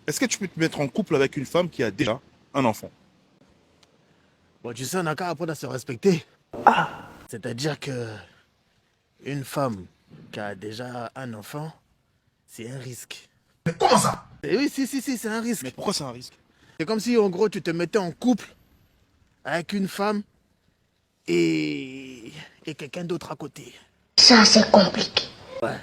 Est-ce que tu peux te mettre en couple avec une femme qui a déjà un enfant? Bon, tu sais, on n'a qu'à apprendre à se respecter. C'est-à-dire que une femme qui a déjà un enfant, c'est un risque. Mais comment ça? Et oui, si, c'est un risque. Mais pourquoi c'est un risque? C'est comme si, en gros, tu te mettais en couple avec une femme et quelqu'un d'autre à côté. Ça, c'est compliqué. Ouais.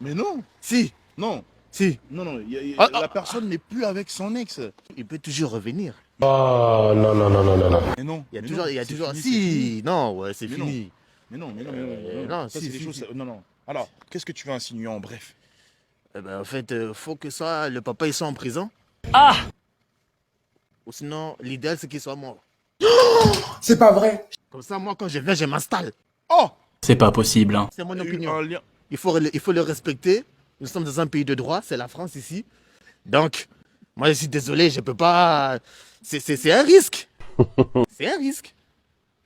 Mais non, Si, non, si. non, Ah, la personne n'est plus avec son ex. Il peut toujours revenir. Oh, non, non, non, non, non, non. Mais non. Il y a mais toujours, non, il y a c'est toujours. fini, c'est fini. Si, non, ouais, c'est Mais fini. Mais non. Non, Ça, si, c'est des si, choses. si. Non. Alors, qu'est-ce que tu veux insinuer en bref? Eh ben, en fait, faut que soit le papa il soit en prison. Ou sinon, l'idéal c'est qu'il soit mort. C'est pas vrai. Comme ça, moi, quand je viens, je m'installe. Oh! C'est pas possible, hein. C'est mon opinion. Un lien. Il faut le respecter. Nous sommes dans un pays de droit, c'est la France ici. Donc, moi, je suis désolé, je peux pas. C'est un risque. C'est un risque.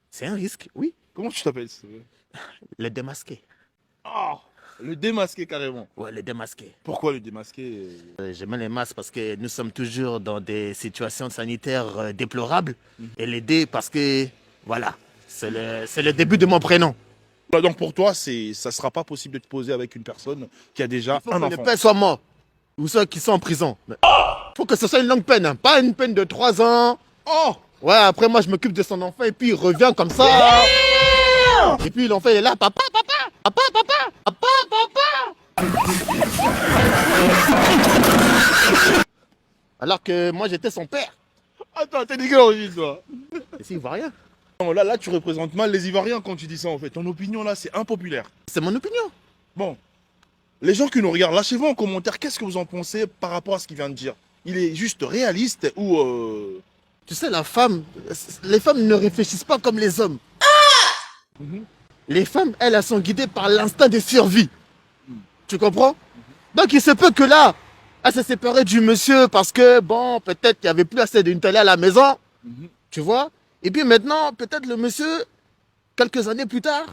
C'est un risque, oui. Comment tu t'appelles? Le démasqué. Oh! Le démasquer carrément. Ouais, le démasqué. Pourquoi le démasquer? Je mets les masques parce que nous sommes toujours dans des situations sanitaires déplorables. Et l'aider parce que, voilà, c'est le début de mon prénom. Donc pour toi, ça sera pas possible de te poser avec une personne qui a déjà Il faut un que le enfant. père soit mort. Ou ceux qui sont en prison. Il faut que ce soit une longue peine, hein. Pas une peine de 3 ans. Oh! Ouais, après moi je m'occupe de son enfant et puis il revient comme ça. Et puis l'enfant il est là, papa. Alors que moi j'étais son père. Attends, t'es de quelle origine toi? Et s'il voit rien. Non, là, tu représentes mal les Ivoiriens quand tu dis ça en fait. Ton opinion là, c'est impopulaire. C'est mon opinion. Bon, les gens qui nous regardent, lâchez-vous en commentaire qu'est-ce que vous en pensez par rapport à ce qu'il vient de dire. Il est juste réaliste ou Tu sais, les femmes ne réfléchissent pas comme les hommes. Les femmes, elles sont guidées par l'instinct de survie. Tu comprends? Donc il se peut que là, elle s'est séparée du monsieur parce que, bon, peut-être qu'il n'y avait plus assez d'une télé à la maison. Tu vois? Et puis maintenant, peut-être le monsieur, quelques années plus tard,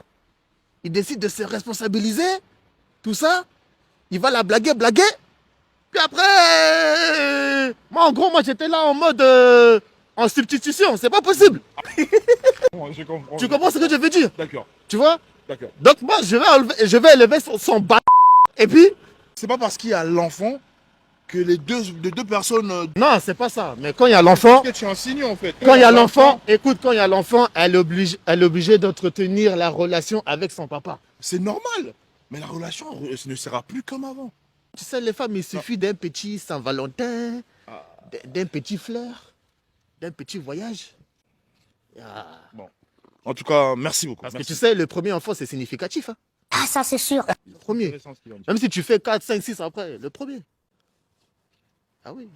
il décide de se responsabiliser. Tout ça. Il va la blaguer. Puis après, moi en gros, moi j'étais là en mode en substitution. C'est pas possible. Je comprends. Tu comprends ce que je veux dire? D'accord, Tu vois? d'accord. Donc moi, je vais élever son bas. Et puis, C'est pas parce qu'il y a l'enfant que les deux personnes. non, c'est pas ça. Mais quand il y a l'enfant, Que tu insinues en fait. quand il y a l'enfant, écoute, quand il y a l'enfant, elle est obligée d'entretenir la relation avec son papa. C'est normal. Mais la relation ne sera plus comme avant. Tu sais, les femmes, il suffit d'un petit Saint-Valentin, d'un petit fleur, d'un petit voyage. Ah. En tout cas, merci beaucoup. Parce que Merci. tu sais, le premier enfant, c'est significatif. Hein. Ah, ça, c'est sûr. Le premier. Intéressant ce qu'il vient de dire. Même si tu fais 4, 5, 6 après, le premier. Ah oui.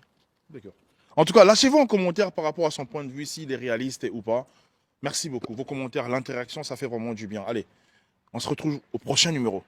D'accord. En tout cas, lâchez-vous en commentaire par rapport à son point de vue, s'il est réaliste ou pas. Merci beaucoup. Vos commentaires, l'interaction, ça fait vraiment du bien. Allez, on se retrouve au prochain numéro.